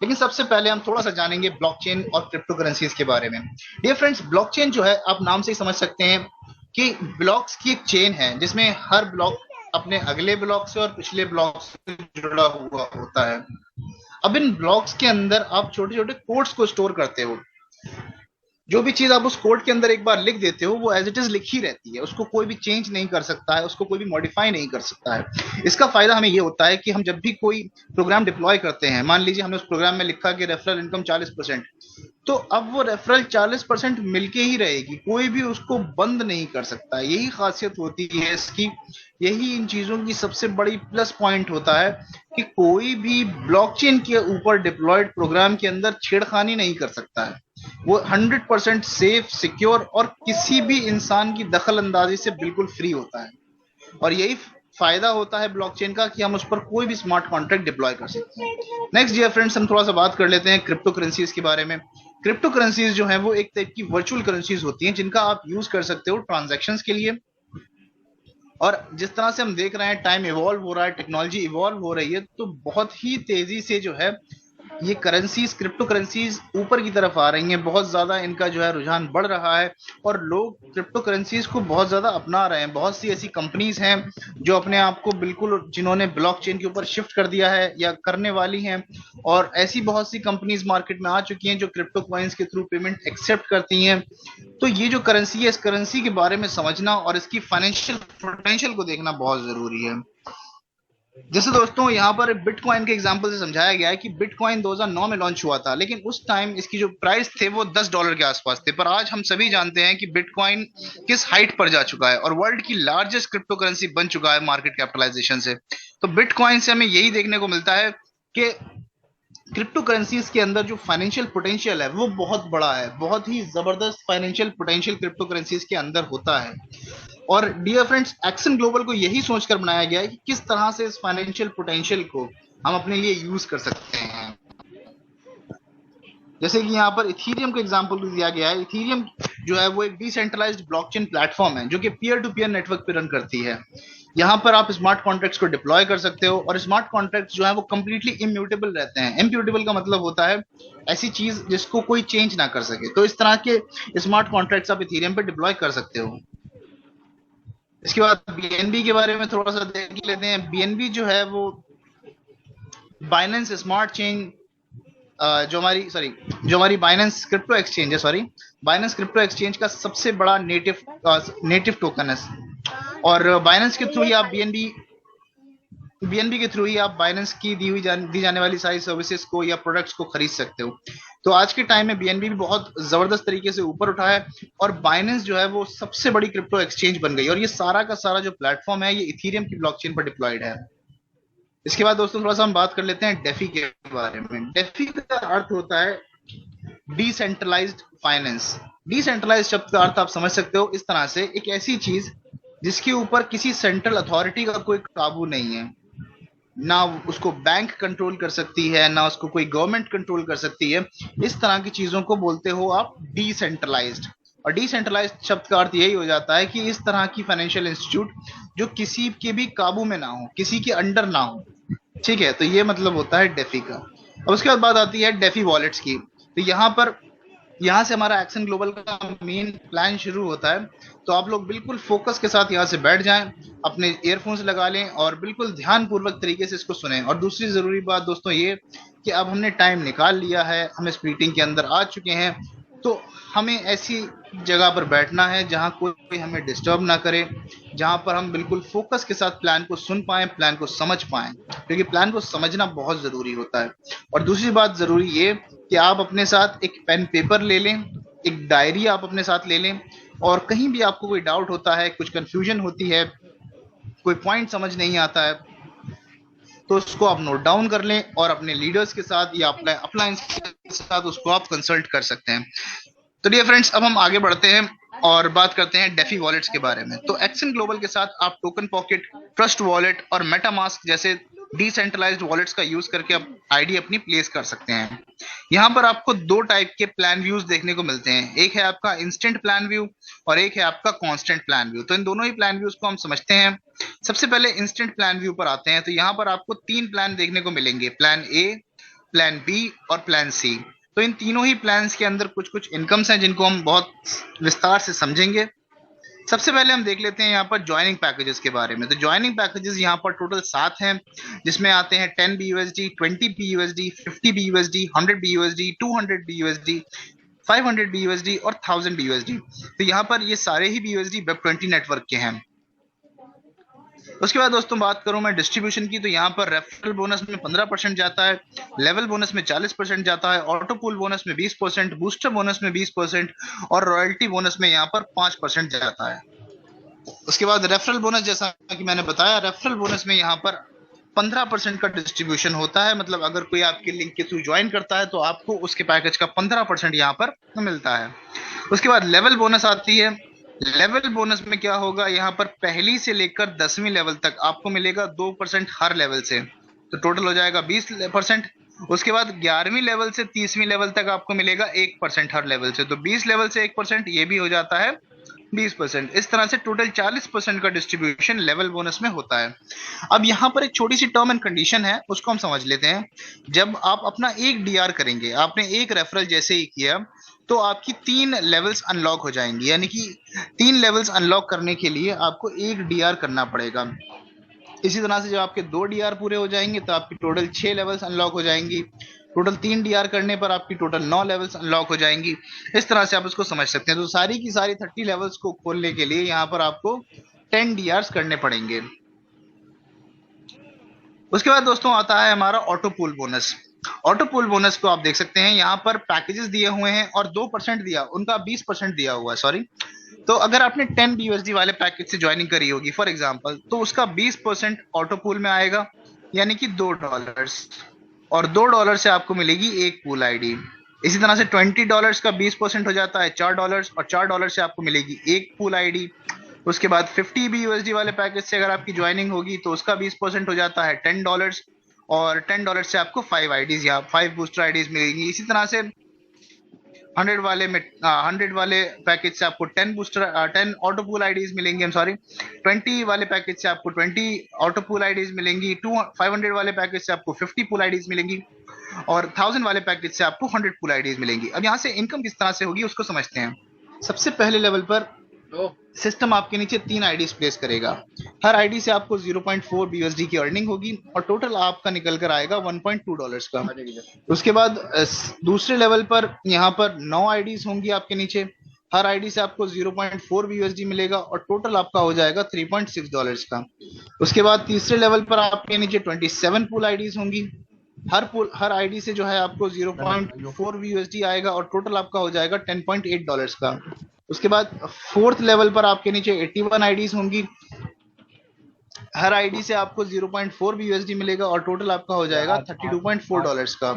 लेकिन सबसे पहले हम थोड़ा सा जानेंगे ब्लॉकचेन और क्रिप्टो करेंसीज के बारे में। डियर फ्रेंड्स, ब्लॉकचेन जो है आप नाम से ही समझ सकते हैं कि ब्लॉक्स की एक चेन है जिसमें हर ब्लॉक अपने अगले ब्लॉक से और पिछले ब्लॉक से जुड़ा हुआ होता है। अब इन ब्लॉक्स के अंदर आप छोटे छोटे कोड्स को स्टोर करते हो। जो भी चीज आप उस कोड के अंदर एक बार लिख देते हो वो एज इट इज लिखी रहती है, उसको कोई भी चेंज नहीं कर सकता है, उसको कोई भी मॉडिफाई नहीं कर सकता है। इसका फायदा हमें ये होता है कि हम जब भी कोई प्रोग्राम डिप्लॉय करते हैं, मान लीजिए हमने उस प्रोग्राम में लिखा कि रेफरल इनकम 40%, तो अब वो रेफरल 40% मिलके ही रहेगी, कोई भी उसको बंद नहीं कर सकता। यही खासियत होती है इसकी, यही इन चीजों की सबसे बड़ी प्लस पॉइंट होता है कि कोई भी ब्लॉकचेन के ऊपर डिप्लॉयड प्रोग्राम के अंदर छेड़खानी नहीं कर सकता है। वो 100% सेफ, सिक्योर और किसी भी इंसान की दखल अंदाजी से बिल्कुल फ्री होता है। और यही फायदा होता है ब्लॉकचेन का कि हम उस पर कोई भी स्मार्ट कॉन्ट्रैक्ट डिप्लॉय कर सकते हैं। नेक्स्ट डियर फ्रेंड्स, हम थोड़ा सा बात कर लेते हैं क्रिप्टो करेंसीज के बारे में। क्रिप्टो करेंसीज जो है वो एक टाइप की वर्चुअल करेंसीज होती हैं जिनका आप यूज कर सकते हो ट्रांजैक्शंस के लिए। और जिस तरह से हम देख रहे हैं टाइम इवॉल्व हो रहा है, टेक्नोलॉजी इवॉल्व हो रही है, तो बहुत ही तेजी से जो है ये करेंसीज, क्रिप्टो करेंसीज ऊपर की तरफ आ रही हैं। बहुत ज्यादा इनका जो है रुझान बढ़ रहा है और लोग क्रिप्टो करेंसीज को बहुत ज्यादा अपना रहे हैं। बहुत सी ऐसी कंपनीज हैं जो अपने आप को बिल्कुल, जिन्होंने ब्लॉकचेन के ऊपर शिफ्ट कर दिया है या करने वाली हैं। और ऐसी बहुत सी कंपनीज मार्केट में आ चुकी हैं जो क्रिप्टो कॉइन्स के थ्रू पेमेंट एक्सेप्ट करती हैं। तो ये जो करेंसी है, इस करेंसी के बारे में समझना और इसकी फाइनेंशियल पोटेंशियल को देखना बहुत जरूरी है। जैसे दोस्तों यहाँ पर बिटकॉइन के एग्जांपल से समझाया गया है कि बिटकॉइन 2009 में लॉन्च हुआ था, लेकिन उस टाइम इसकी जो प्राइस थे वो $10 के आसपास थे। पर आज हम सभी जानते हैं कि बिटकॉइन किस हाइट पर जा चुका है और वर्ल्ड की लार्जेस्ट क्रिप्टो करेंसी बन चुका है मार्केट कैपिटलाइजेशन से। तो बिटकॉइन से हमें यही देखने को मिलता है कि क्रिप्टो करेंसीज के अंदर जो फाइनेंशियल पोटेंशियल है वो बहुत बड़ा है। बहुत ही जबरदस्त फाइनेंशियल पोटेंशियल क्रिप्टो करेंसीज के अंदर होता है। और डियर फ्रेंड्स, एक्शन ग्लोबल को यही सोचकर बनाया गया है कि किस तरह से इस फाइनेंशियल पोटेंशियल को हम अपने लिए यूज कर सकते हैं। जैसे कि यहाँ पर इथीरियम का एग्जांपल दिया गया है। इथीरियम जो है वो एक डिसेंट्रलाइज्ड ब्लॉकचेन प्लेटफॉर्म है जो कि पीयर टू पीयर नेटवर्क पे रन करती है। यहाँ पर आप स्मार्ट कॉन्ट्रैक्ट्स को डिप्लॉय कर सकते हो और स्मार्ट कॉन्ट्रैक्ट्स जो है वो कंप्लीटली इम्यूटेबल रहते हैं। इम्यूटेबल का मतलब होता है ऐसी चीज जिसको कोई चेंज ना कर सके। तो इस तरह के स्मार्ट कॉन्ट्रैक्ट्स आप इथीरियम पे डिप्लॉय कर सकते हो। इसके बाद बीएनबी के बारे में थोड़ा सा देख लेते हैं। बीएनबी जो है वो बाइनेंस स्मार्ट चेन, जो हमारी बाइनेंस क्रिप्टो एक्सचेंज है, सॉरी, बाइनेंस क्रिप्टो एक्सचेंज का सबसे बड़ा नेटिव टोकन है। और बाइनेंस के थ्रू ही आप बीएनबी के थ्रू ही आप बाइनेंस की दी जाने वाली सारी सर्विसेज को या प्रोडक्ट्स को खरीद सकते हो। तो आज के टाइम में बीएनबी भी बहुत जबरदस्त तरीके से ऊपर उठा है और बाइनेंस जो है वो सबसे बड़ी क्रिप्टो एक्सचेंज बन गई। और ये सारा का सारा जो प्लेटफॉर्म है ये इथीरियम की ब्लॉकचेन पर डिप्लॉयड है। इसके बाद दोस्तों थोड़ा सा हम बात कर लेते हैं डेफी के बारे में। डेफी का अर्थ होता है डिसेंट्रलाइज्ड फाइनेंस। डिसेंट्रलाइज्ड शब्द का अर्थ आप समझ सकते हो इस तरह से, एक ऐसी चीज जिसके ऊपर किसी सेंट्रल अथॉरिटी का कोई काबू नहीं है। ना उसको बैंक कंट्रोल कर सकती है, ना उसको कोई गवर्नमेंट कंट्रोल कर सकती है। इस तरह की चीजों को बोलते हो आप डिसेंट्रलाइज्ड। और डिसेंट्रलाइज्ड शब्द का अर्थ यही हो जाता है कि इस तरह की फाइनेंशियल इंस्टीट्यूट जो किसी के भी काबू में ना हो, किसी के अंडर ना हो। ठीक है, तो ये मतलब होता है डेफी का। अब उसके बाद बात आती है डेफी वॉलेट्स की। तो यहाँ से हमारा एक्शन ग्लोबल का मेन प्लान शुरू होता है। तो आप लोग बिल्कुल फोकस के साथ यहाँ से बैठ जाएं, अपने ईयरफोन्स लगा लें और बिल्कुल ध्यानपूर्वक तरीके से इसको सुने। और दूसरी जरूरी बात दोस्तों ये कि अब हमने टाइम निकाल लिया है, हम इस मीटिंग के अंदर आ चुके हैं, तो हमें ऐसी जगह पर बैठना है जहां कोई हमें डिस्टर्ब ना करे, जहां पर हम बिल्कुल फोकस के साथ प्लान को सुन पाएं, प्लान को समझ पाएं, क्योंकि प्लान को समझना बहुत जरूरी होता है। और दूसरी बात जरूरी ये कि आप अपने साथ एक पेन पेपर ले लें, एक डायरी आप अपने साथ ले लें। और कहीं भी आपको कोई डाउट होता है, कुछ कंफ्यूजन होती है, कोई पॉइंट समझ नहीं आता है, तो उसको आप नोट डाउन कर लें और अपने लीडर्स के साथ या अपने अपलाइंस के साथ उसको आप कंसल्ट कर सकते हैं। तो डियर फ्रेंड्स, अब हम आगे बढ़ते हैं और बात करते हैं डेफी वॉलेट्स के बारे में। तो एक्शन ग्लोबल के साथ आप टोकन पॉकेट, ट्रस्ट वॉलेट और मेटामास्क जैसे डिसेंट्रलाइज्ड वॉलेट्स का यूज करके आप आईडी अपनी प्लेस कर सकते हैं। यहाँ पर आपको दो टाइप के प्लान व्यूज देखने को मिलते हैं। एक है आपका इंस्टेंट प्लान व्यू और एक है आपका कांस्टेंट प्लान व्यू। तो इन दोनों ही प्लान व्यूज को हम समझते हैं। सबसे पहले इंस्टेंट प्लान व्यू पर आते हैं। तो यहाँ पर आपको तीन प्लान देखने को मिलेंगे, प्लान ए, प्लान बी और प्लान सी। तो इन तीनों ही प्लान्स के अंदर कुछ कुछ इनकम्स हैं जिनको हम बहुत विस्तार से समझेंगे। सबसे पहले हम देख लेते हैं यहाँ पर ज्वाइनिंग पैकेजेस के बारे में। तो ज्वाइनिंग पैकेजेस यहाँ पर टोटल 7 हैं, जिसमें आते हैं 10 BUSD, 20 BUSD, 50 BUSD, 100 BUSD, 200 BUSD, 500 BUSD और 1000 BUSD। तो यहाँ पर ये सारे ही BUSD Web20 नेटवर्क के हैं। उसके बाद दोस्तों बात करूं मैं डिस्ट्रीब्यूशन की, तो यहाँ पर रेफरल बोनस में 15% जाता है, लेवल बोनस में 40% जाता है, ऑटो पूल बोनस में 20%, बूस्टर बोनस में 20% और रॉयल्टी बोनस में यहाँ पर 5% जाता है। उसके बाद रेफरल बोनस, जैसा कि मैंने बताया, रेफरल बोनस में यहाँ पर 15% का डिस्ट्रीब्यूशन होता है। मतलब अगर कोई आपके लिंक के थ्रू ज्वाइन करता है तो आपको उसके पैकेज का 15% यहाँ पर मिलता है। उसके बाद लेवल बोनस आती है। लेवल बोनस में क्या होगा, यहाँ पर पहली से लेकर 10वीं लेवल तक आपको मिलेगा 2% हर लेवल से, तो टोटल हो जाएगा 20%। उसके बाद 11वीं लेवल से 30वीं लेवल तक आपको मिलेगा 1% हर लेवल से, तो 20 लेवल से 1%, ये भी हो जाता है 20%। इस तरह से टोटल 40% का डिस्ट्रीब्यूशन लेवल बोनस में होता है। अब यहाँ पर एक छोटी सी टर्म एंड कंडीशन है, उसको हम समझ लेते हैं। जब आप अपना एक डीआर करेंगे, आपने एक रेफरल जैसे ही किया, तो आपकी 3 लेवल्स अनलॉक हो जाएंगी। यानी कि 3 लेवल्स अनलॉक करने के लिए आपको एक डीआर करना पड़ेगा। इसी तरह से जब आपके 2 डीआर पूरे हो जाएंगे तो आपकी टोटल 6 लेवल्स अनलॉक हो जाएंगी। टोटल 3 डीआर करने पर आपकी टोटल 9 लेवल्स अनलॉक हो जाएंगी। इस तरह से आप इसको समझ सकते हैं। तो सारी की सारी 30 लेवल्स को खोलने के लिए यहाँ पर आपको 10 डीआर्स करने पड़ेंगे। उसके बाद दोस्तों आता है हमारा auto pool bonus. Auto pool bonus को आप देख सकते हैं, यहाँ पर पैकेजेस दिए हुए हैं और 2% दिया, उनका 20% दिया हुआ है, सॉरी। तो अगर आपने 10 BUSD वाले पैकेज से ज्वाइनिंग करी होगी फॉर एग्जांपल, तो उसका 20% ऑटो पूल में आएगा, यानी कि $2, और $2 से आपको मिलेगी एक पूल आईडी। इसी तरह से $20 का 20% हो जाता है $4, और $4 से आपको मिलेगी एक पूल आईडी। उसके बाद 50 BUSD वाले पैकेज से अगर आपकी ज्वाइनिंग होगी तो उसका 20% हो जाता है $10, और $10 से आपको 5 आईडीज या 5 बूस्टर आईडीज मिलेंगी। इसी तरह से 100 वाले पैकेज से आपको 10 ऑटो पूल आईडीज मिलेंगी। 20 वाले पैकेज से आपको 20 ऑटो पूल आईडीज मिलेंगी। 500 वाले पैकेज से आपको 50 पूल आईडीज मिलेंगी, और 1000 वाले पैकेज से आपको 100 पूल आईडीज मिलेंगी। अब यहाँ से इनकम किस तरह से होगी उसको समझते हैं। सबसे पहले लेवल पर सिस्टम आपके नीचे 3 आईडीज प्लेस करेगा। हर आईडी से आपको 0.4 BUSD की अर्निंग होगी, और टोटल आपका निकल कर आएगा $1.2 का। उसके बाद दूसरे लेवल पर यहाँ पर 9 आईडीज होंगी आपके नीचे। हर आईडी से आपको 0.4 BUSD मिलेगा, और टोटल आपका हो जाएगा $3.6 का। उसके बाद तीसरे लेवल पर आपके नीचे 27 पूल आईडीज होंगी। हर आईडी से जो है आपको 0.4 BUSD आएगा, और टोटल आपका हो जाएगा $10.8 का। उसके बाद फोर्थ लेवल पर आपके नीचे 81 आईडीज होंगी। हर आईडी से आपको 0.4 BUSD मिलेगा, और टोटल आपका हो जाएगा $32.4 का।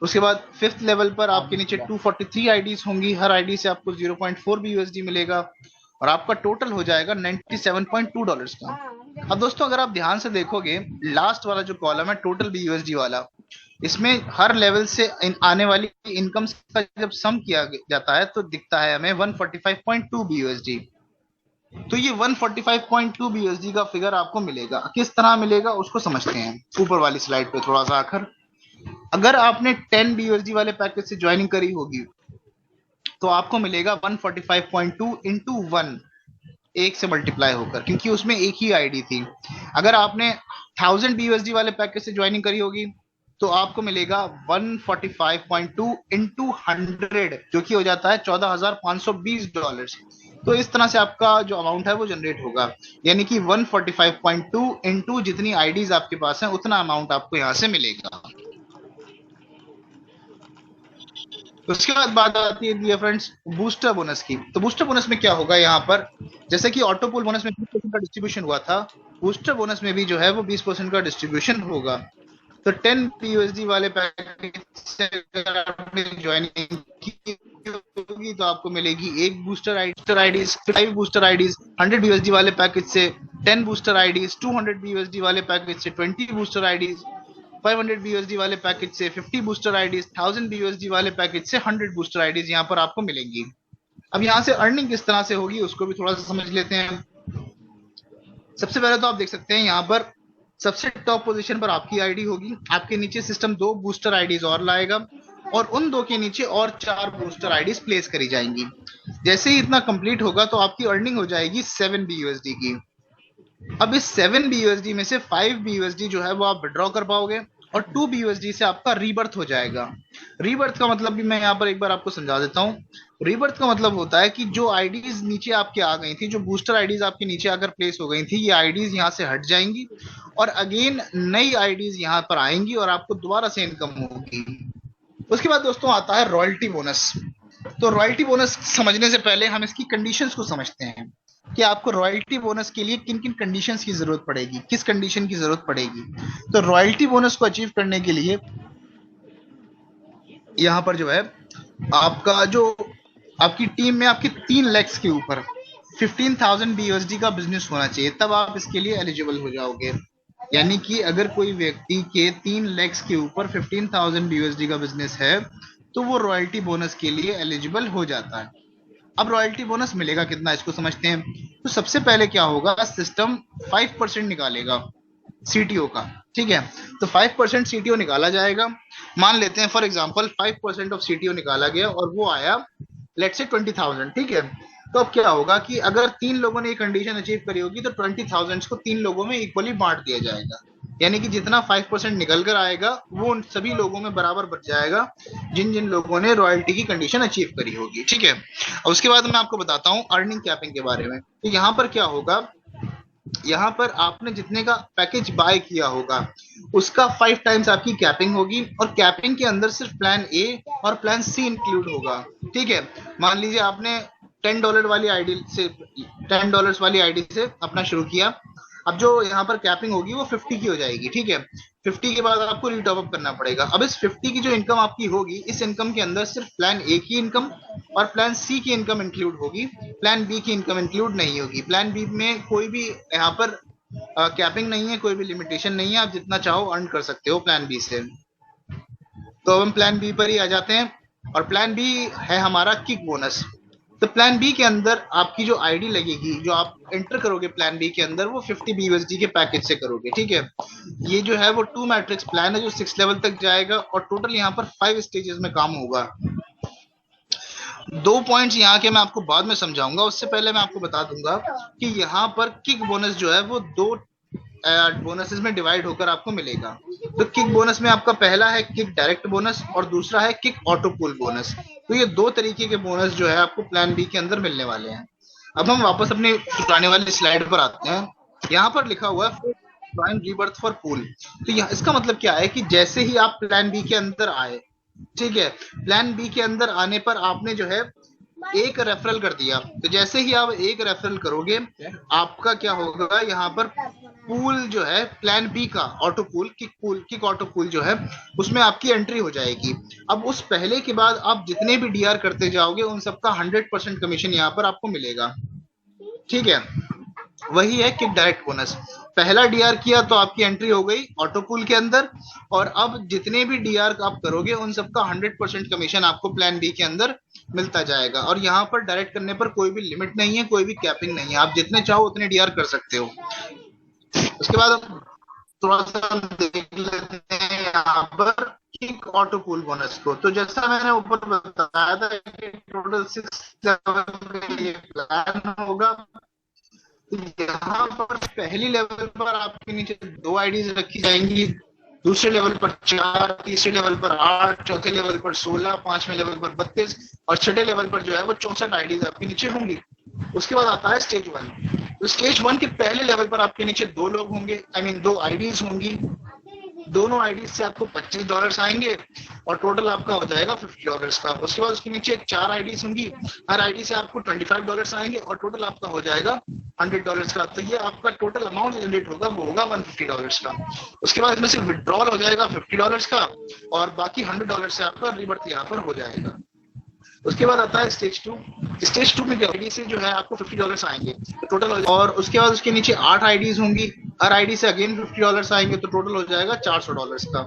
उसके बाद फिफ्थ लेवल पर आपके नीचे 243 आईडीज होंगी। हर आईडी से आपको 0.4 BUSD मिलेगा, और आपका टोटल हो जाएगा $97.2 का। अब दोस्तों अगर आप ध्यान से देखोगे, लास्ट वाला जो कॉलम है टोटल BUSD वाला, इसमें हर लेवल से आने वाली इनकम का जब सम किया जाता है तो दिखता है हमें 145.2 BUSD। तो ये 145.2 BUSD का फिगर आपको मिलेगा। किस तरह मिलेगा उसको समझते हैं। ऊपर वाली स्लाइड पे थोड़ा सा आकर, अगर आपने 10 BUSD वाले पैकेज से ज्वाइनिंग करी होगी तो आपको मिलेगा 145.2 इंटू 1, एक से मल्टीप्लाई होकर, क्योंकि उसमें एक ही आईडी थी। अगर आपने 1000 BUSD वाले पैकेज से ज्वाइनिंग करी होगी तो आपको मिलेगा 145.2 इंटू 100, जो कि हो जाता है $14,520। तो इस तरह से आपका जो अमाउंट है वो जनरेट होगा, यानी कि 145.2 इंटू जितनी आईडीज आपके पास है उतना अमाउंट आपको यहाँ से मिलेगा। उसके बाद बात आती है डियर फ्रेंड्स बूस्टर बोनस की। तो बूस्टर बोनस में क्या होगा, यहाँ पर जैसे कि ऑटो पूल बोनस में 20% का डिस्ट्रीब्यूशन हुआ था, बूस्टर बोनस में भी जो है वो 20% का डिस्ट्रीब्यूशन होगा। तो 10 BUSD वाले पैकेज से अगर आपने ज्वाइनिंग की होगी तो आपको मिलेगी एक booster IDs, 5 booster IDs. 100 BUSD वाले पैकेज से 10 बूस्टर आईडीज, 200 BUSD वाले पैकेज से 20 बूस्टर आईडीज, 500 BUSD वाले पैकेज से 50 बूस्टर आईडीज, 1000 BUSD वाले पैकेज से 100 बूस्टर आईडीज यहाँ पर आपको मिलेंगी। अब यहाँ से अर्निंग किस तरह से होगी उसको भी थोड़ा सा समझ लेते हैं। सबसे पहले तो आप देख सकते हैं यहाँ पर सबसे टॉप पोजीशन पर आपकी आईडी होगी, आपके नीचे सिस्टम 2 बूस्टर आईडीज और लाएगा और उन 2 के नीचे और 4 बूस्टर आईडीज प्लेस करी जाएंगी। जैसे ही इतना कंप्लीट होगा तो आपकी अर्निंग हो जाएगी 7 BUSD की। अब इस 7 BUSD में से 5 BUSD जो है वो आप विड्रॉ कर पाओगे और 2 BUSD से आपका रीबर्थ हो जाएगा। रीबर्थ का मतलब भी मैं यहाँ पर एक बार आपको समझा देता हूँ। रीबर्थ का मतलब होता है कि जो आईडीज नीचे आपके आ गई थी, जो बूस्टर आईडीज आपके नीचे आकर प्लेस हो गई थी, ये आईडीज यहाँ से हट जाएंगी और अगेन नई आईडीज यहाँ पर आएंगी और आपको दोबारा से इनकम होगी। उसके बाद दोस्तों आता है रॉयल्टी बोनस। तो रॉयल्टी बोनस समझने से पहले हम इसकी कंडीशंस को समझते हैं कि आपको रॉयल्टी बोनस के लिए किन किन कंडीशंस की जरूरत पड़ेगी, किस कंडीशन की जरूरत पड़ेगी। तो रॉयल्टी बोनस को अचीव करने के लिए यहाँ पर जो है आपका जो आपकी टीम में आपके 3 लेग्स के ऊपर 15,000 BUSD का बिजनेस होना चाहिए, तब आप इसके लिए एलिजिबल हो जाओगे। यानी कि अगर कोई व्यक्ति के 3 लेग्स के ऊपर 15,000 BUSD का बिजनेस है तो वो रॉयल्टी बोनस के लिए एलिजिबल हो जाता है। अब रॉयल्टी बोनस मिलेगा कितना, इसको समझते हैं। तो सबसे पहले क्या होगा, सिस्टम 5% निकालेगा सीटीओ का, ठीक है। तो 5% सीटीओ निकाला जाएगा। मान लेते हैं फॉर एग्जांपल 5% ऑफ सीटीओ निकाला गया और वो आया लेट्स से 20,000, ठीक है। तो अब क्या होगा कि अगर 3 लोगों ने ये कंडीशन अचीव करी होगी तो 20,000 को 3 लोगों में इक्वली बांट दिया जाएगा। यानी कि जितना 5% निकल कर आएगा वो उन सभी लोगों में बराबर बच जाएगा जिन जिन लोगों ने रॉयल्टी की कंडीशन अचीव करी होगी, ठीक है। और उसके बाद मैं आपको बताता हूँ अर्निंग कैपिंग के बारे में। तो यहाँ पर क्या होगा, यहाँ पर आपने जितने का पैकेज बाय किया होगा उसका 5 टाइम्स आपकी कैपिंग होगी और कैपिंग के अंदर सिर्फ प्लान ए और प्लान सी इंक्लूड होगा, ठीक है। मान लीजिए आपने $10 वाली आईडी से $10 वाली आईडी से अपना शुरू किया। अब जो यहाँ पर कैपिंग होगी वो 50 की हो जाएगी, ठीक है। 50 के बाद आपको रीटॉप अप करना पड़ेगा। अब इस 50 की जो इनकम आपकी होगी, इस इनकम के अंदर सिर्फ प्लान ए की इनकम और प्लान सी की इनकम इंक्लूड होगी, प्लान बी की इनकम इंक्लूड नहीं होगी। प्लान बी में कोई भी यहाँ पर कैपिंग नहीं है, कोई भी लिमिटेशन नहीं है, आप जितना चाहो अर्न कर सकते हो प्लान बी से। तो अब हम प्लान बी पर ही आ जाते हैं और प्लान बी है हमारा किक बोनस। तो प्लान बी के अंदर आपकी जो आईडी लगेगी, जो आप एंटर करोगे प्लान बी के अंदर, वो 50 BUSD के पैकेज से करोगे, ठीक है। ये जो है वो 2 मैट्रिक्स प्लान है जो 6 लेवल तक जाएगा और टोटल यहाँ पर 5 स्टेजेस में काम होगा। 2 पॉइंट्स यहाँ के मैं आपको बाद में समझाऊंगा, उससे पहले मैं आपको बता दूंगा कि यहाँ पर किक बोनस जो है वो 2 बोनसेस में डिवाइड होकर आपको मिलेगा। तो किक बोनस में आपका पहला है किक डायरेक्ट बोनस और दूसरा है किक ऑटो पूल बोनस। तो ये 2 तरीके के बोनस जो है आपको प्लान बी के अंदर मिलने वाले हैं। अब हम वापस अपने पुराने वाली स्लाइड पर आते हैं। यहाँ पर लिखा हुआ है ज्वाइन रीबर्थ फॉर पूल। तो यहाँ इसका मतलब क्या है कि जैसे ही आप प्लान बी के अंदर आए, ठीक है, प्लान बी के अंदर आने पर आपने जो है एक रेफरल कर दिया। तो जैसे ही आप एक रेफरल करोगे आपका क्या होगा, यहाँ पर पूल जो है प्लान बी का auto pool, kick auto pool जो है उसमें आपकी एंट्री हो जाएगी। अब उस पहले के बाद आप जितने भी डीआर करते जाओगे उन सबका 100% कमीशन यहाँ पर आपको मिलेगा, ठीक है। वही है किक डायरेक्ट बोनस। पहला डीआर किया तो आपकी एंट्री हो गई ऑटो पूल के अंदर और अब जितने भी डीआर आप करोगे उन सबका 100% कमीशन आपको प्लान बी के अंदर मिलता जाएगा। और यहाँ पर डायरेक्ट करने पर कोई भी लिमिट नहीं है, कोई भी कैपिंग नहीं है, आप जितने चाहो उतने डीआर कर सकते हो। उसके बाद हम थोड़ा सा देख लेते हैं यहाँ पर किक ऑटो पूल बोनस को। तो जैसा मैंने ऊपर बताया था कि टोटल 6 लेवल का ये प्लान होगा। यहाँ पर पहली लेवल पर आपके नीचे 2 आईडीज रखी जाएंगी, दूसरे लेवल पर 4, तीसरे लेवल पर 8, चौथे लेवल पर 16, पांचवें लेवल पर 32 और छठे लेवल पर जो है वो 64 आईडीज आपके नीचे होंगी। उसके बाद आता है स्टेज 1। तो स्टेज 1 के पहले लेवल पर आपके नीचे 2 लोग होंगे, आई मीन 2 आईडीज होंगी। दोनों आईडी से आपको $25 आएंगे और टोटल आपका हो जाएगा $50 का। उसके बाद उसके नीचे 4 आईडीज होंगी, हर आईडी से आपको $25 आएंगे और टोटल आपका हो जाएगा $100 का। तो ये आपका टोटल अमाउंट जनरेट होगा वो होगा $150 का। उसके बाद इसमें से विड्रॉल हो जाएगा $50 का और बाकी $100 से आपका रिबर्थ यहाँ पर हो जाएगा। उसके बाद आता है स्टेज 2। स्टेज 2 में आईडी से जो है आपको $50 आएंगे तो टोटल, और उसके बाद उसके नीचे 8 आईडीज होंगी, हर आईडी से अगेन $50 आएंगे तो टोटल हो जाएगा $400 का।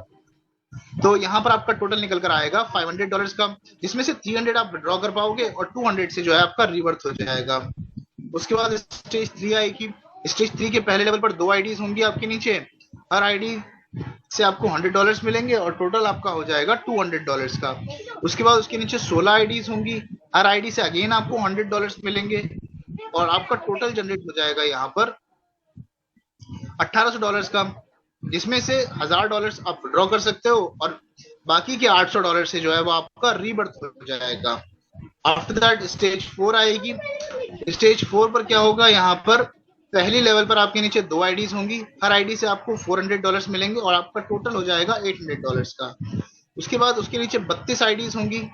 तो यहाँ पर आपका टोटल निकल कर आएगा $500 का, जिसमें से 300 आप विड्रॉ कर पाओगे और 200 से जो है आपका रिवर्थ हो जाएगा। उसके बाद स्टेज 3 आएगी। स्टेज 3 के पहले लेवल पर 2 आईडीज होंगी आपके नीचे हर आईडी से आपको $100 मिलेंगे और टोटल आपका हो जाएगा $200 का। उसके बाद उसके नीचे 16 आईडीज होंगी, हर आईडी से अगेन आपको $100 मिलेंगे और आपका टोटल जनरेट हो जाएगा यहाँ पर $1800 का, जिसमें से $1000 आप ड्रॉ कर सकते हो और बाकी के $800 से जो है वो आपका रीबर्थ हो जाएगा। आफ्टर दैट स्टेज 4 आएगी। स्टेज 4 पर क्या होगा, यहाँ पर पहली लेवल पर आपके नीचे 2 आईडीज होंगी, हर आईडी से आपको $400 मिलेंगे और आपका टोटल हो जाएगा $800 का। उसके बाद उसके नीचे 32 आईडीज होंगी,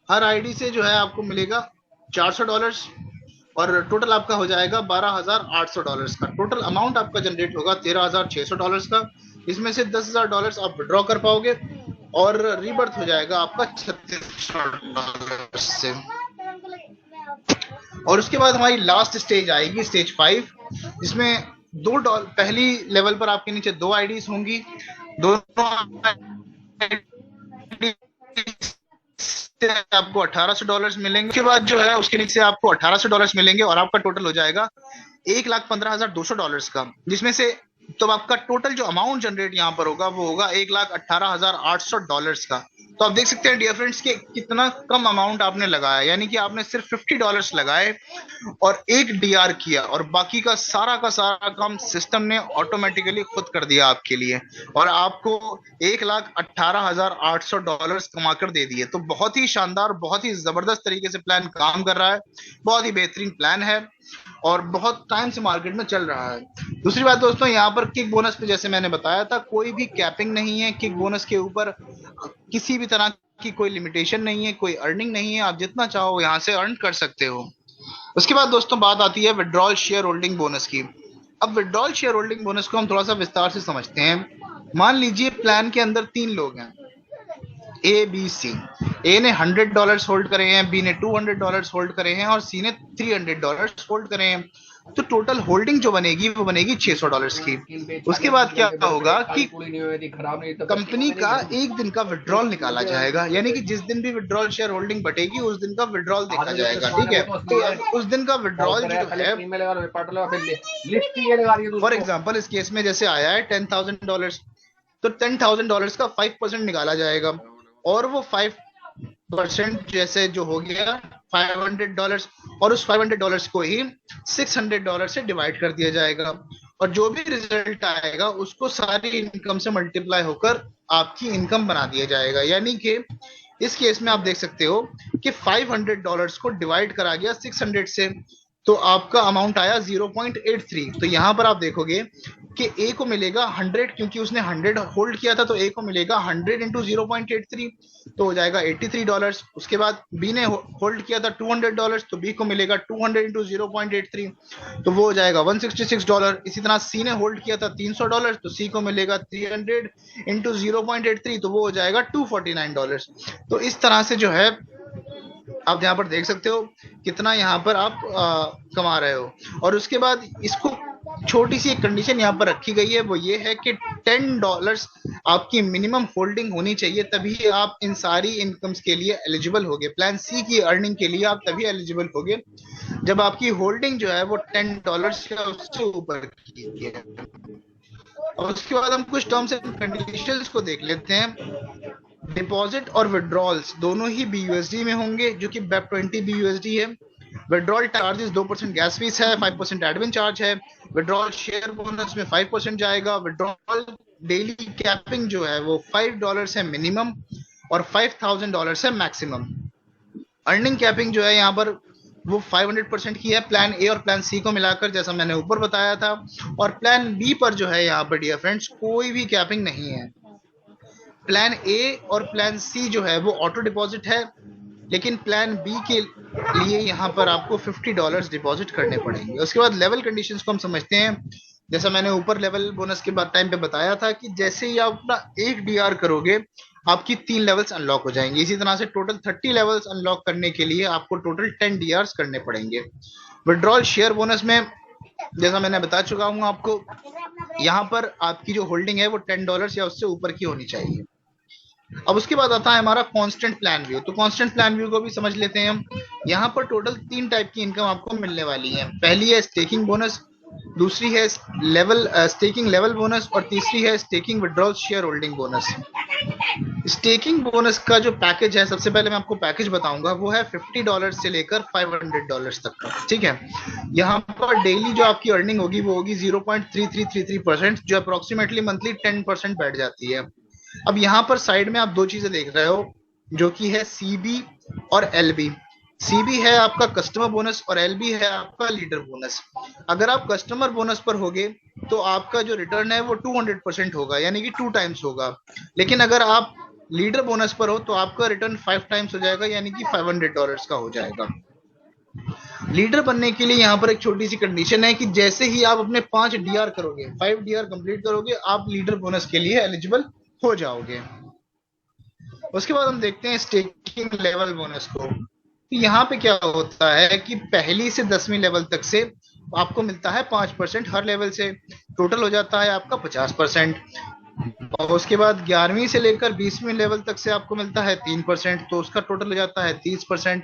हर आईडी से जो है आपको मिलेगा $400 और टोटल आपका हो जाएगा $12,800 का। टोटल अमाउंट आपका जनरेट होगा $13,600 का, इसमें से $10,000 आप विड्रॉ कर पाओगे और रीबर्थ हो जाएगा आपका $3600 से। और उसके बाद हमारी लास्ट स्टेज आएगी, स्टेज 5, जिसमें $2 पहली लेवल पर आपके नीचे 2 आईडीज होंगी, दोनों आपको $1800 मिलेंगे। उसके बाद जो है उसके नीचे आपको $1800 मिलेंगे और आपका टोटल हो जाएगा $1,15,200 का, जिसमें से तो आपका टोटल जो अमाउंट जनरेट यहाँ पर होगा वो होगा $1,18,800 का। तो आप देख सकते हैं डियर फ्रेंड्स कि कितना कम अमाउंट आपने लगाया, यानी कि आपने सिर्फ $50 लगाए और एक डीआर किया और बाकी का सारा काम सिस्टम ने ऑटोमेटिकली खुद कर दिया आपके लिए और आपको $1,18,800 कमा कर दे दिए। तो बहुत ही शानदार, बहुत ही जबरदस्त तरीके से प्लान काम कर रहा है, बहुत ही बेहतरीन प्लान है और बहुत टाइम से मार्केट में चल रहा है। दूसरी बात दोस्तों, यहाँ पर किक बोनस पे जैसे मैंने बताया था, कोई भी कैपिंग नहीं है किक बोनस के ऊपर, किसी भी तरह की कोई लिमिटेशन नहीं है, कोई अर्निंग नहीं है, आप जितना चाहो यहाँ से अर्न कर सकते हो। उसके बाद दोस्तों बात आती है विड्रॉल शेयर होल्डिंग बोनस की। अब विड्रॉल शेयर होल्डिंग बोनस को हम थोड़ा सा विस्तार से समझते हैं। मान लीजिए प्लान के अंदर 3 लोग हैं, ए बी सी। ए ने $100 होल्ड करे हैं, बी ने $200 होल्ड करे हैं और सी ने $300 होल्ड करे हैं। तो टोटल होल्डिंग जो बनेगी वो बनेगी $600 की। उसके बाद क्या होगा कि कंपनी का एक दिन का विड्रॉल निकाला जाएगा, यानी कि जिस दिन भी विड्रॉल शेयर होल्डिंग बटेगी उस दिन का विड्रॉल देखा जाएगा, ठीक है। तो उस दिन का विड्रॉल जो है, फॉर एग्जाम्पल इस केस में जैसे आया है $10,000, तो $10,000 का 5% निकाला जाएगा और वो 5% जैसे जो हो गया $500 और उस $500 को ही $600 से डिवाइड कर दिया जाएगा और जो भी रिजल्ट आएगा उसको सारी इनकम से मल्टीप्लाई होकर आपकी इनकम बना दिया जाएगा। यानी कि इस केस में आप देख सकते हो कि $500 को डिवाइड करा गया 600 से, तो आपका अमाउंट आया 0.83। तो यहां पर आप देखोगे कि ए को मिलेगा 100, क्योंकि उसने 100 होल्ड किया था, तो ए को मिलेगा 100 इंटू 0.83, तो हो जाएगा $83। उसके बाद बी ने होल्ड किया था $200, तो बी को मिलेगा 200 इंटू 0.83, तो वो हो जाएगा $166। इसी तरह सी ने होल्ड किया था $300, तो सी को मिलेगा 300 इंटू 0.83, तो वो हो जाएगा $249। तो इस तरह से जो है आप यहाँ पर देख सकते हो कितना यहाँ पर आप कमा रहे हो। और उसके बाद इसको छोटी सी एक कंडीशन यहाँ पर रखी गई है, वो ये है कि $10 आपकी मिनिमम होल्डिंग होनी चाहिए, तभी आप इन सारी इनकम्स के लिए एलिजिबल होगे। प्लान सी की अर्निंग के लिए आप तभी एलिजिबल होगे जब आपकी होल्डिंग जो है वो $10 या उससे ऊपर की है। और उसके बाद हम कुछ टर्म्स एंड कंडीशंस को देख लेते हैं। डिपॉजिट और विड्रॉल्स दोनों ही BUSD में होंगे, जो कि BEP20 BUSD है। विड्रॉल चार्जेस 2% गैस फीस है, 5% एडमिन चार्ज है। विड्रॉल शेयर बोनस में 5% जाएगा। विड्रॉल डेली कैपिंग जो है वो $5 है मिनिमम और $5,000 है मैक्सिमम। अर्निंग कैपिंग जो है यहाँ पर वो 500% की है प्लान ए और प्लान सी को मिलाकर, जैसा मैंने ऊपर बताया था। और प्लान बी पर जो है यहाँ पर डियर फ्रेंड्स कोई भी कैपिंग नहीं है। प्लान ए और प्लान सी जो है वो ऑटो डिपॉजिट है, लेकिन प्लान बी के लिए यहाँ पर आपको $50 डिपॉजिट करने पड़ेंगे। उसके बाद लेवल कंडीशंस को हम समझते हैं। जैसा मैंने ऊपर लेवल बोनस के बाद टाइम पे बताया था कि जैसे ही आप अपना एक डीआर करोगे आपकी 3 लेवल्स अनलॉक हो जाएंगे। इसी तरह से टोटल 30 लेवल्स अनलॉक करने के लिए आपको टोटल 10 डीआर्स करने पड़ेंगे। विड्रॉल शेयर बोनस में जैसा मैंने बता चुका हूँ आपको, यहाँ पर आपकी जो होल्डिंग है वो $10 या उससे ऊपर की होनी चाहिए। अब उसके बाद आता है हमारा कांस्टेंट प्लान व्यू। तो कांस्टेंट प्लान व्यू को भी समझ लेते हैं हम। यहाँ पर टोटल 3 टाइप की इनकम आपको मिलने वाली है। पहली है स्टेकिंग बोनस, दूसरी है लेवल स्टेकिंग लेवल बोनस, और तीसरी है staking withdrawal share holding bonus. Staking bonus का जो पैकेज है, सबसे पहले मैं आपको पैकेज बताऊंगा, वो है $50 से लेकर $500 तक का, ठीक है। यहाँ पर डेली जो आपकी अर्निंग होगी वो होगी 0.3333%, जो अप्रोक्सीमेटली मंथली 10% बैठ जाती है। अब यहाँ पर साइड में आप दो चीजें देख रहे हो, जो कि है सीबी और एलबी। सीबी है आपका कस्टमर बोनस और एलबी है आपका लीडर बोनस। अगर आप कस्टमर बोनस पर होगे तो आपका जो रिटर्न है वो 200% होगा, यानी कि 2 टाइम्स होगा। लेकिन अगर आप लीडर बोनस पर हो तो आपका रिटर्न 5 टाइम्स हो जाएगा, यानी कि $500 का हो जाएगा। लीडर बनने के लिए यहाँ पर एक छोटी सी कंडीशन है कि जैसे ही आप अपने 5 डीआर करोगे, 5 डीआर कंप्लीट करोगे, आप लीडर बोनस के लिए एलिजिबल हो जाओगे। उसके बाद हम देखते हैं स्टेकिंग लेवल बोनस को। यहाँ पे क्या होता है कि पहली से 10वीं लेवल तक से आपको मिलता है 5% हर लेवल से, टोटल हो जाता है आपका 50%। और उसके बाद 11वीं से लेकर 20वीं लेवल तक से आपको मिलता है 3%, तो उसका टोटल हो जाता है 30%।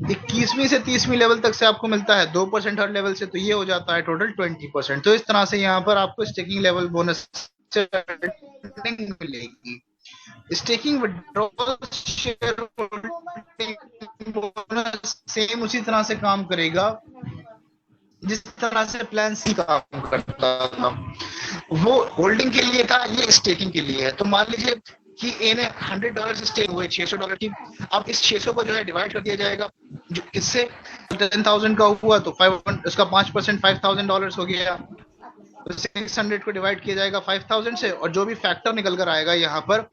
21वीं से 30वीं लेवल तक से आपको मिलता है 2% हर लेवल से, तो ये हो जाता है टोटल 20%। तो इस तरह से यहाँ पर आपको स्टेकिंग लेवल बोनस से मिलेगी। Staking withdrawal share bonus same उसी तरह से काम करेगा जिस तरह से प्लान सी काम करता था। वो होल्डिंग के लिए था, ये स्टेकिंग के लिए है। तो मान लीजिए कि ए ने $100 स्टेक हुए, $600 की। अब इस 600 को जो है डिवाइड कर दिया जाएगा, जो इससे 10,000 का हुआ तो 5 उसका 5% $5,000 हो गया। तो 600 को डिवाइड किया जाएगा 5,000 से, और जो भी फैक्टर निकल कर आएगा यहाँ पर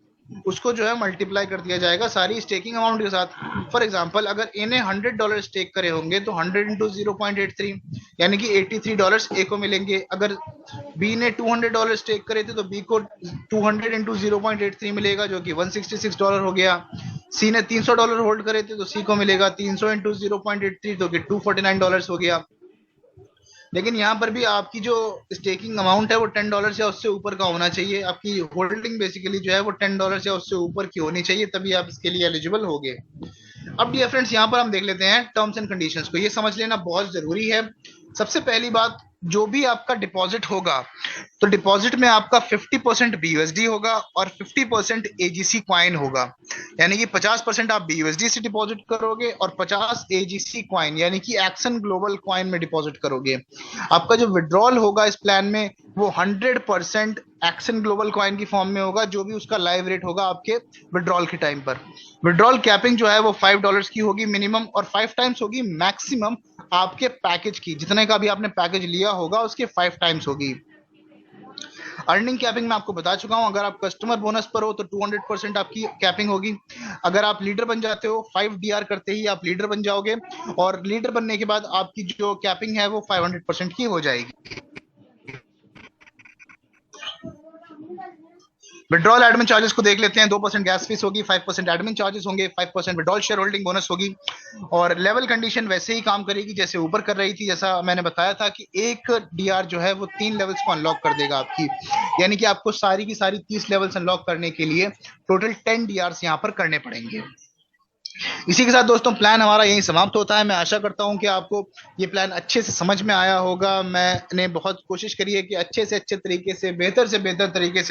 उसको जो है मल्टीप्लाई कर दिया जाएगा सारी स्टेकिंग अमाउंट के साथ। फॉर एग्जांपल अगर ए ने $100 स्टेक करे होंगे तो 100 इंटू 0.83 यानी कि $83 ए को मिलेंगे। अगर बी ने $200 स्टेक करे थे तो बी को 200 इंटू 0.83 मिलेगा, जो कि $166 हो गया। सी ने $300 होल्ड करे थे तो सी को मिलेगा 300 इंटू 0.83, जो कि $249 हो गया। लेकिन यहाँ पर भी आपकी जो स्टेकिंग अमाउंट है वो $10 या उससे ऊपर का होना चाहिए। आपकी होल्डिंग बेसिकली जो है वो $10 या उससे ऊपर की होनी चाहिए, तभी आप इसके लिए एलिजिबल होगे। अब डियर फ्रेंड्स, यहाँ पर हम देख लेते हैं टर्म्स एंड कंडीशंस को। ये समझ लेना बहुत जरूरी है। सबसे पहली बात, जो भी आपका डिपॉजिट होगा तो डिपॉजिट में आपका 50% BUSD होगा और 50% AGC क्वाइन होगा, यानी कि 50% आप BUSD से डिपॉजिट करोगे और 50 AGC क्वाइन यानी कि एक्सन ग्लोबल क्वाइन में डिपॉजिट करोगे। आपका जो विड्रॉल होगा इस प्लान में वो 100% एक्सन ग्लोबल क्वाइन की फॉर्म में होगा, जो भी उसका लाइव रेट होगा आपके विड्रॉल के टाइम पर। विड्रॉल कैपिंग जो है वो $5 की होगी मिनिमम, और 5 टाइम्स होगी मैक्सिमम आपके पैकेज की। जितने का भी आपने पैकेज लिया होगा उसके 5 टाइम्स होगी। अर्निंग कैपिंग मैं आपको बता चुका हूं। अगर आप कस्टमर बोनस पर हो तो 200% आपकी कैपिंग होगी। अगर आप लीडर बन जाते हो, 5 डीआर करते ही आप लीडर बन जाओगे, और लीडर बनने के बाद आपकी जो कैपिंग है वो 500% की हो जाएगी। विड्रॉल एडमिन चार्जेस को देख लेते हैं। 2% गैस फीस होगी, 5% एडमिन चार्जेस होंगे, 5% विड्रॉल शेयर होल्डिंग बोनस होगी। और लेवल कंडीशन वैसे ही काम करेगी जैसे ऊपर कर रही थी। जैसा मैंने बताया था कि एक डीआर जो है वो 3 लेवल्स को अनलॉक कर देगा आपकी, यानी कि आपको सारी की सारी 30 लेवल्स अनलॉक करने के लिए टोटल 10 डीआर्स यहाँ पर करने पड़ेंगे। इसी के साथ दोस्तों प्लान हमारा यहीं समाप्त होता है। मैं आशा करता हूं कि आपको ये प्लान अच्छे से समझ में आया होगा। मैंने बहुत कोशिश करी है कि अच्छे से अच्छे तरीके से, बेहतर तरीके से